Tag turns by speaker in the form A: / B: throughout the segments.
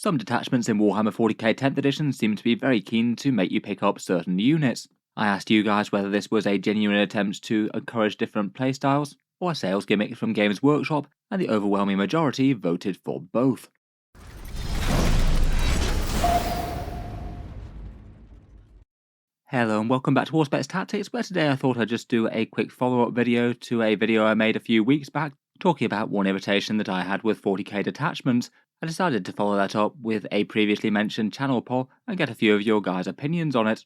A: Some detachments in Warhammer 40K 10th edition seem to be very keen to make you pick up certain units. I asked you guys whether this was a genuine attempt to encourage different playstyles, or a sales gimmick from Games Workshop, and the overwhelming majority voted for both. Hello and welcome back to Warspecs Tactics, where today I thought I'd just do a quick follow-up video to a video I made a few weeks back, talking about one irritation that I had with 40k detachments. I decided to follow that up with a previously mentioned channel poll and get a few of your guys' opinions on it.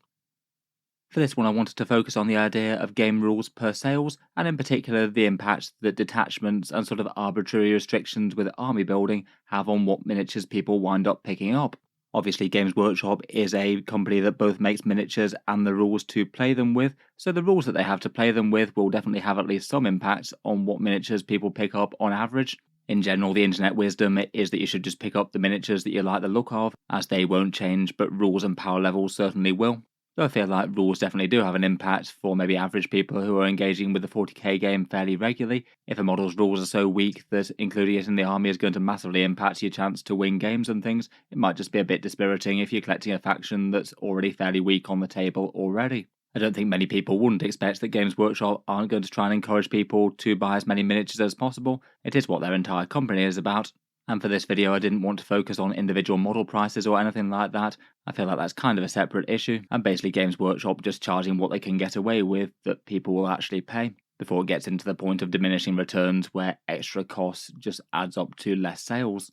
A: For this one I wanted to focus on the idea of game rules per sales, and in particular the impact that detachments and sort of arbitrary restrictions with army building have on what miniatures people wind up picking up. Obviously Games Workshop is a company that both makes miniatures and the rules to play them with, so the rules that they have to play them with will definitely have at least some impact on what miniatures people pick up on average. In general, the internet wisdom is that you should just pick up the miniatures that you like the look of, as they won't change, but rules and power levels certainly will. So I feel like rules definitely do have an impact for maybe average people who are engaging with the 40k game fairly regularly. If a model's rules are so weak that including it in the army is going to massively impact your chance to win games and things, it might just be a bit dispiriting if you're collecting a faction that's already fairly weak on the table already. I don't think many people wouldn't expect that Games Workshop aren't going to try and encourage people to buy as many miniatures as possible. It is what their entire company is about. And for this video I didn't want to focus on individual model prices or anything like that. I feel like that's kind of a separate issue, and basically Games Workshop just charging what they can get away with that people will actually pay, before it gets into the point of diminishing returns where extra costs just adds up to less sales.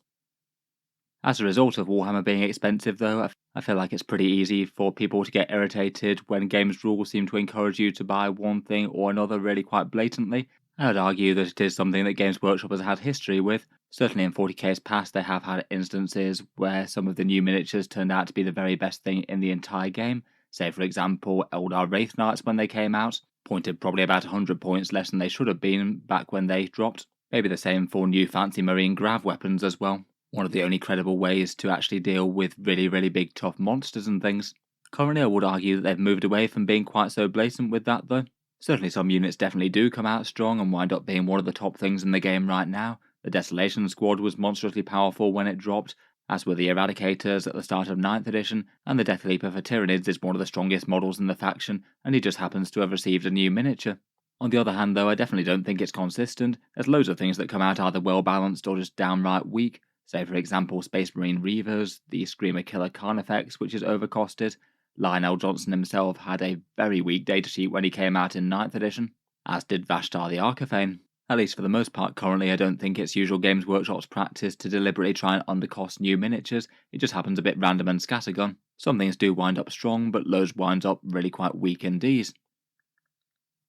A: As a result of Warhammer being expensive though, I feel like it's pretty easy for people to get irritated when games rules seem to encourage you to buy one thing or another really quite blatantly. I'd argue that it is something that Games Workshop has had history with. Certainly in 40k's past they have had instances where some of the new miniatures turned out to be the very best thing in the entire game. Say for example Eldar Wraith Knights when they came out, pointed probably about 100 points less than they should have been back when they dropped. Maybe the same for new fancy marine grav weapons as well. One of the only credible ways to actually deal with really big tough monsters and things. Currently I would argue that they've moved away from being quite so blatant with that though. Certainly some units definitely do come out strong and wind up being one of the top things in the game right now. The Desolation Squad was monstrously powerful when it dropped, as were the Eradicators at the start of 9th edition, and the Death Leaper for Tyranids is one of the strongest models in the faction, and he just happens to have received a new miniature. On the other hand though, I definitely don't think it's consistent. There's loads of things that come out either well balanced or just downright weak. Say for example Space Marine Reavers, the Screamer Killer Carnifex which is overcosted. Lionel Johnson himself had a very weak datasheet when he came out in 9th edition, as did Vashtar the Arcaphane. At least for the most part currently I don't think it's usual Games Workshop's practice to deliberately try and undercost new miniatures, it just happens a bit random and scattergun. Some things do wind up strong, but loads wind up really quite weak indeed.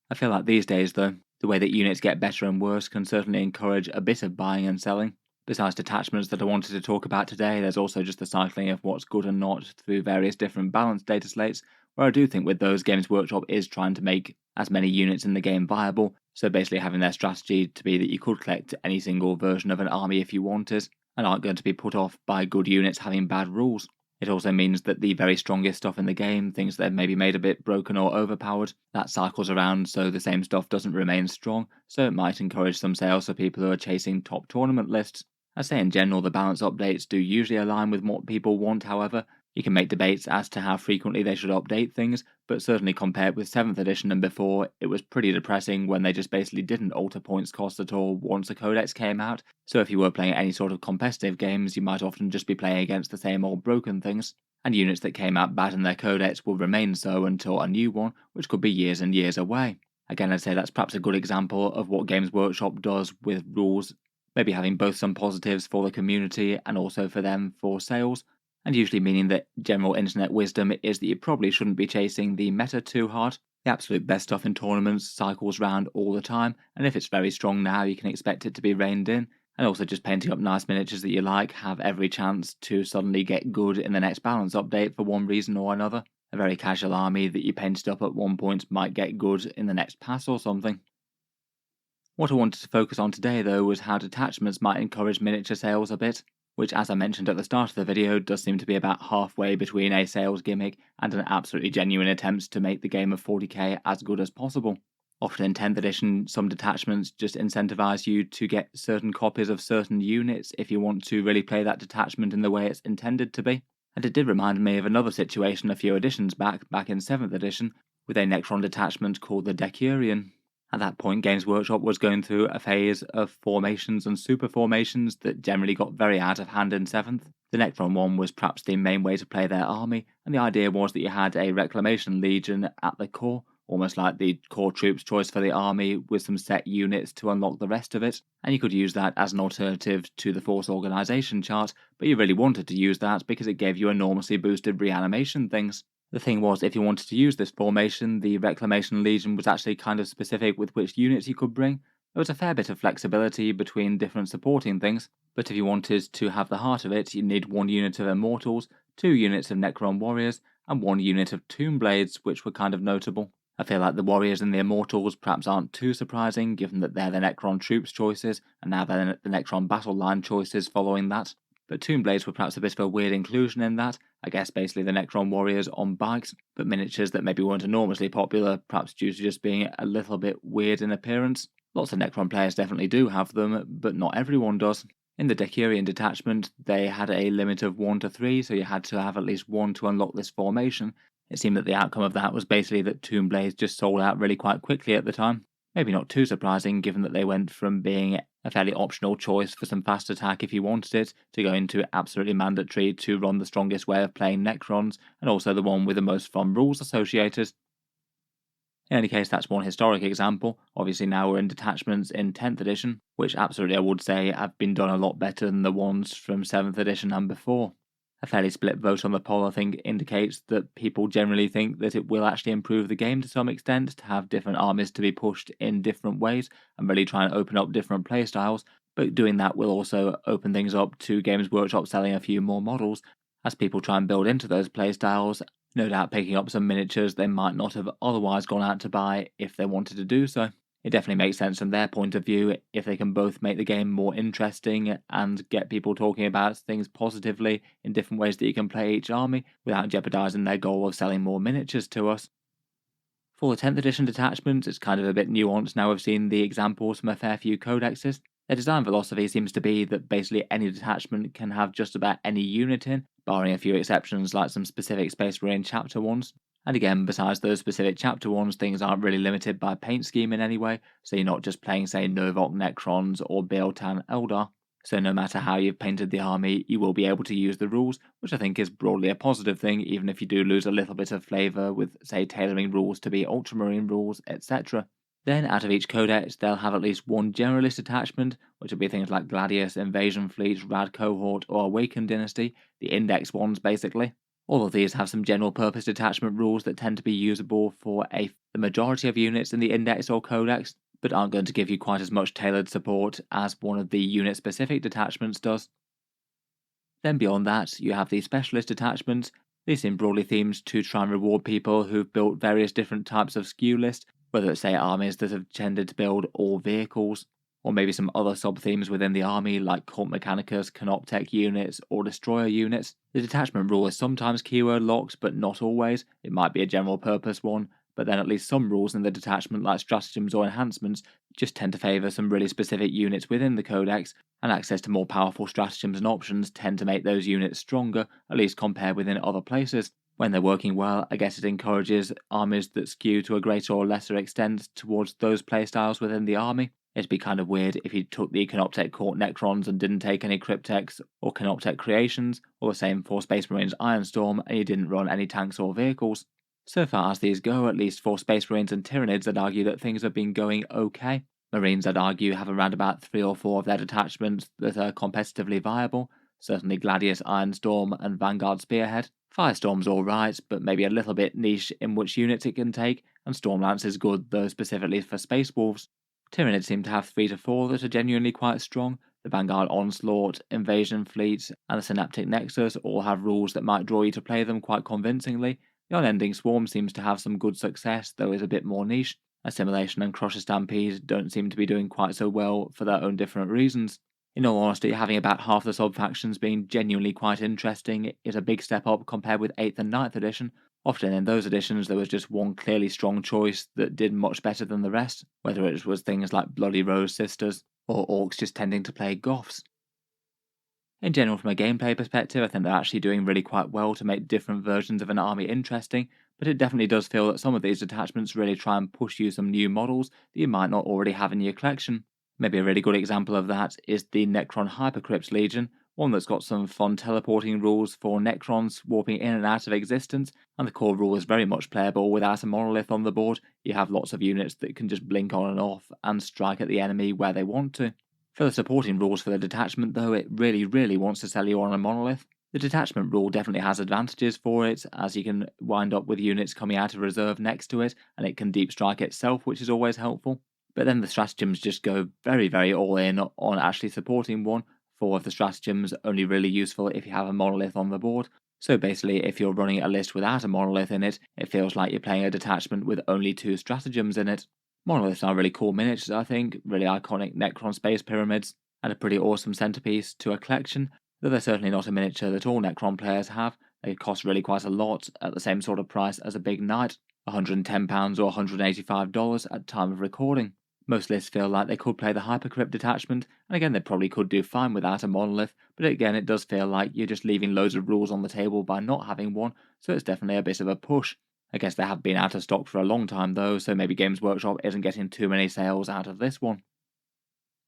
A: I feel like these days though, the way that units get better and worse can certainly encourage a bit of buying and selling. Besides detachments that I wanted to talk about today, there's also just the cycling of what's good and not through various different balanced data slates, where I do think with those Games Workshop is trying to make as many units in the game viable, so basically having their strategy to be that you could collect any single version of an army if you wanted, and aren't going to be put off by good units having bad rules. It also means that the very strongest stuff in the game, things that have maybe made a bit broken or overpowered, that cycles around so the same stuff doesn't remain strong, so it might encourage some sales for people who are chasing top tournament lists. I say in general the balance updates do usually align with what people want, however. You can make debates as to how frequently they should update things, but certainly compared with 7th edition and before, it was pretty depressing when they just basically didn't alter points cost at all once a codex came out, so if you were playing any sort of competitive games you might often just be playing against the same old broken things, and units that came out bad in their codex will remain so until a new one, which could be years and years away. Again, I'd say that's perhaps a good example of what Games Workshop does with rules, maybe having both some positives for the community and also for them for sales, and usually meaning that general internet wisdom is that you probably shouldn't be chasing the meta too hard. The absolute best stuff in tournaments cycles round all the time, and if it's very strong now you can expect it to be reined in, and also just painting up nice miniatures that you like have every chance to suddenly get good in the next balance update for one reason or another. A very casual army that you painted up at one point might get good in the next pass or something. What I wanted to focus on today though was how detachments might encourage miniature sales a bit, which as I mentioned at the start of the video does seem to be about halfway between a sales gimmick and an absolutely genuine attempt to make the game of 40k as good as possible. Often in 10th edition, some detachments just incentivize you to get certain copies of certain units if you want to really play that detachment in the way it's intended to be. And it did remind me of another situation a few editions back in 7th edition, with a Necron detachment called the Decurion. At that point, Games Workshop was going through a phase of formations and super formations that generally got very out of hand in 7th. The Necron one was perhaps the main way to play their army, and the idea was that you had a Reclamation Legion at the core, almost like the core troops choice for the army with some set units to unlock the rest of it, and you could use that as an alternative to the force organization chart, but you really wanted to use that because it gave you enormously boosted reanimation things. The thing was, if you wanted to use this formation, the Reclamation Legion was actually kind of specific with which units you could bring. There was a fair bit of flexibility between different supporting things, but if you wanted to have the heart of it, you'd need 1 unit of Immortals, 2 units of Necron Warriors, and 1 unit of Tomb Blades, which were kind of notable. I feel like the Warriors and the Immortals perhaps aren't too surprising, given that they're the Necron troops choices, and now they're the Necron battle line choices following that. But Tomb Blades were perhaps a bit of a weird inclusion in that. I guess basically the Necron warriors on bikes, but miniatures that maybe weren't enormously popular, perhaps due to just being a little bit weird in appearance. Lots of Necron players definitely do have them, but not everyone does. In the Decurion detachment, they had a limit of 1 to 3, so you had to have at least 1 to unlock this formation. It seemed that the outcome of that was basically that Tomb Blades just sold out really quite quickly at the time. Maybe not too surprising, given that they went from being a fairly optional choice for some fast attack if you wanted it, to going to absolutely mandatory to run the strongest way of playing Necrons, and also the one with the most fun rules associated. In any case, that's one historic example. Obviously now we're in detachments in 10th edition, which absolutely I would say have been done a lot better than the ones from 7th edition and before. A fairly split vote on the poll, I think, indicates that people generally think that it will actually improve the game to some extent to have different armies to be pushed in different ways and really try and open up different playstyles, but doing that will also open things up to Games Workshop selling a few more models as people try and build into those playstyles, no doubt picking up some miniatures they might not have otherwise gone out to buy if they wanted to do so. It definitely makes sense from their point of view if they can both make the game more interesting and get people talking about things positively in different ways that you can play each army without jeopardizing their goal of selling more miniatures to us. For the 10th edition detachments, it's kind of a bit nuanced now we've seen the examples from a fair few codexes. Their design philosophy seems to be that basically any detachment can have just about any unit in, barring a few exceptions like some specific Space Marine chapter ones. And again, besides those specific chapter ones, things aren't really limited by paint scheme in any way, so you're not just playing, say, Novok Necrons or Bealtan Eldar. So no matter how you've painted the army, you will be able to use the rules, which I think is broadly a positive thing, even if you do lose a little bit of flavour with, say, tailoring rules to be Ultramarine rules, etc. Then, out of each codex, they'll have at least 1 generalist detachment, which will be things like Gladius, Invasion Fleet, Rad Cohort, or Awakened Dynasty, the index ones basically. All of these have some general purpose detachment rules that tend to be usable for the majority of units in the index or codex, but aren't going to give you quite as much tailored support as one of the unit-specific detachments does. Then beyond that, you have the specialist detachments. These seem broadly themed to try and reward people who've built various different types of SKU list, whether it's say armies that have tended to build all vehicles, or maybe some other sub-themes within the army like Cult Mechanicus, Canoptech units, or Destroyer units. The detachment rule is sometimes keyword locked, but not always. It might be a general purpose one, but then at least some rules in the detachment like stratagems or enhancements just tend to favour some really specific units within the codex, and access to more powerful stratagems and options tend to make those units stronger, at least compared within other places. When they're working well, I guess it encourages armies that skew to a greater or lesser extent towards those playstyles within the army. It'd be kind of weird if you took the Canoptech Court Necrons and didn't take any Cryptex or Canoptech Creations, or the same for Space Marines Ironstorm and you didn't run any tanks or vehicles. So far as these go, at least for Space Marines and Tyranids, I'd argue that things have been going okay. Marines, I'd argue, have around about 3 or 4 of their detachments that are competitively viable. Certainly Gladius, Ironstorm, and Vanguard Spearhead. Firestorm's alright, but maybe a little bit niche in which units it can take, and Stormlance is good, though specifically for Space Wolves. Tyranids seem to have 3 to 4 that are genuinely quite strong. The Vanguard Onslaught, Invasion Fleet, and the Synaptic Nexus all have rules that might draw you to play them quite convincingly. The Unending Swarm seems to have some good success, though is a bit more niche. Assimilation and Crusher Stampede don't seem to be doing quite so well for their own different reasons. In all honesty, having about half the sub-factions being genuinely quite interesting is a big step up compared with 8th and 9th edition, Often in those editions there was just one clearly strong choice that did much better than the rest, whether it was things like Bloody Rose Sisters, or orcs just tending to play goths. In general, from a gameplay perspective, I think they're actually doing really quite well to make different versions of an army interesting, but it definitely does feel that some of these detachments really try and push you some new models that you might not already have in your collection. Maybe a really good example of that is the Necron Hypercrypt Legion, one that's got some fun teleporting rules for Necrons warping in and out of existence, and the core rule is very much playable without a monolith on the board. You have lots of units that can just blink on and off and strike at the enemy where they want to. For the supporting rules for the detachment though, it really wants to sell you on a monolith. The detachment rule definitely has advantages for it, as you can wind up with units coming out of reserve next to it, and it can deep strike itself, which is always helpful. But then the stratagems just go very all in on actually supporting one. 4 of the stratagems only really useful if you have a monolith on the board. So basically, if you're running a list without a monolith in it, it feels like you're playing a detachment with only 2 stratagems in it. Monoliths are really cool miniatures, I think, really iconic Necron space pyramids, and a pretty awesome centerpiece to a collection, though they're certainly not a miniature that all Necron players have. They cost really quite a lot, at the same sort of price as a big knight, £110 or $185 at time of recording. Most lists feel like they could play the Hypercrypt detachment, and again they probably could do fine without a monolith, but again it does feel like you're just leaving loads of rules on the table by not having one, so it's definitely a bit of a push. I guess they have been out of stock for a long time though, so maybe Games Workshop isn't getting too many sales out of this one.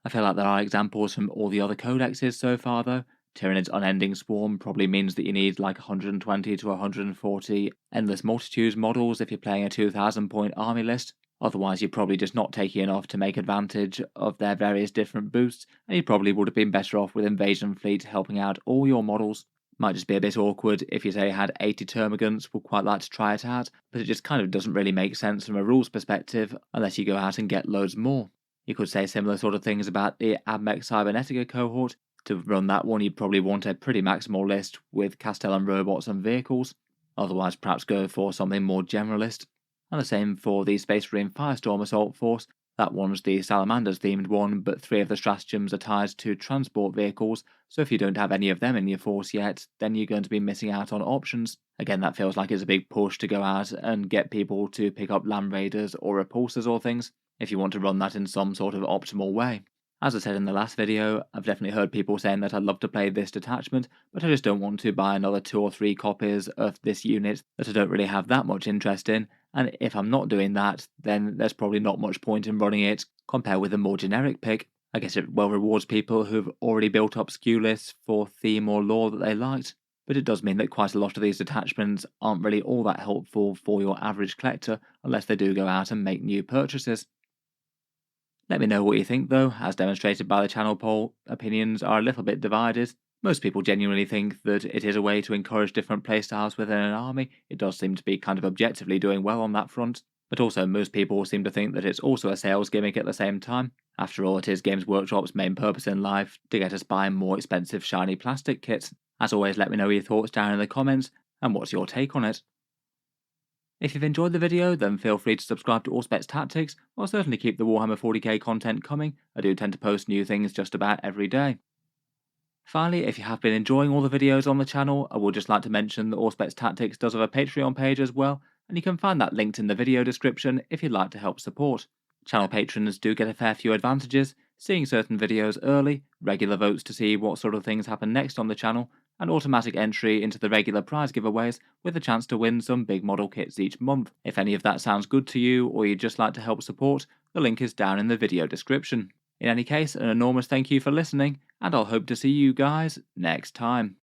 A: I feel like there are examples from all the other codexes so far though. Tyranid's Unending Swarm probably means that you need like 120 to 140 Endless Multitudes models if you're playing a 2000 point army list. Otherwise you're probably just not taking enough to make advantage of their various different boosts, and you probably would have been better off with Invasion Fleet helping out all your models. Might just be a bit awkward if you say you had 80 Termagants, would quite like to try it out, but it just kind of doesn't really make sense from a rules perspective unless you go out and get loads more. You could say similar sort of things about the Admech Cybernetica cohort. To run that one you'd probably want a pretty maximal list with Castellan robots and vehicles, otherwise perhaps go for something more generalist. And the same for the Space Marine Firestorm Assault Force. That one's the Salamanders themed one, but 3 of the stratagems are tied to transport vehicles, so if you don't have any of them in your force yet, then you're going to be missing out on options. Again, that feels like it's a big push to go out and get people to pick up Land Raiders or Repulsors or things, if you want to run that in some sort of optimal way. As I said in the last video, I've definitely heard people saying that I'd love to play this detachment, but I just don't want to buy another 2 or 3 copies of this unit that I don't really have that much interest in, and if I'm not doing that, then there's probably not much point in running it compared with a more generic pick. I guess it well rewards people who've already built up SKU lists for theme or lore that they liked, but it does mean that quite a lot of these detachments aren't really all that helpful for your average collector unless they do go out and make new purchases. Let me know what you think though. As demonstrated by the channel poll, opinions are a little bit divided. Most people genuinely think that it is a way to encourage different playstyles within an army. It does seem to be kind of objectively doing well on that front, but also most people seem to think that it's also a sales gimmick at the same time. After all, it is Games Workshop's main purpose in life to get us buying more expensive shiny plastic kits. As always, let me know your thoughts down in the comments, and what's your take on it. If you've enjoyed the video, then feel free to subscribe to Auspex Tactics, or certainly keep the Warhammer 40k content coming. I do tend to post new things just about every day. Finally, if you have been enjoying all the videos on the channel, I would just like to mention that Auspex Tactics does have a Patreon page as well, and you can find that linked in the video description if you'd like to help support. Channel patrons do get a fair few advantages, seeing certain videos early, regular votes to see what sort of things happen next on the channel, and automatic entry into the regular prize giveaways with a chance to win some big model kits each month. If any of that sounds good to you or you'd just like to help support, the link is down in the video description. In any case, an enormous thank you for listening, and I'll hope to see you guys next time.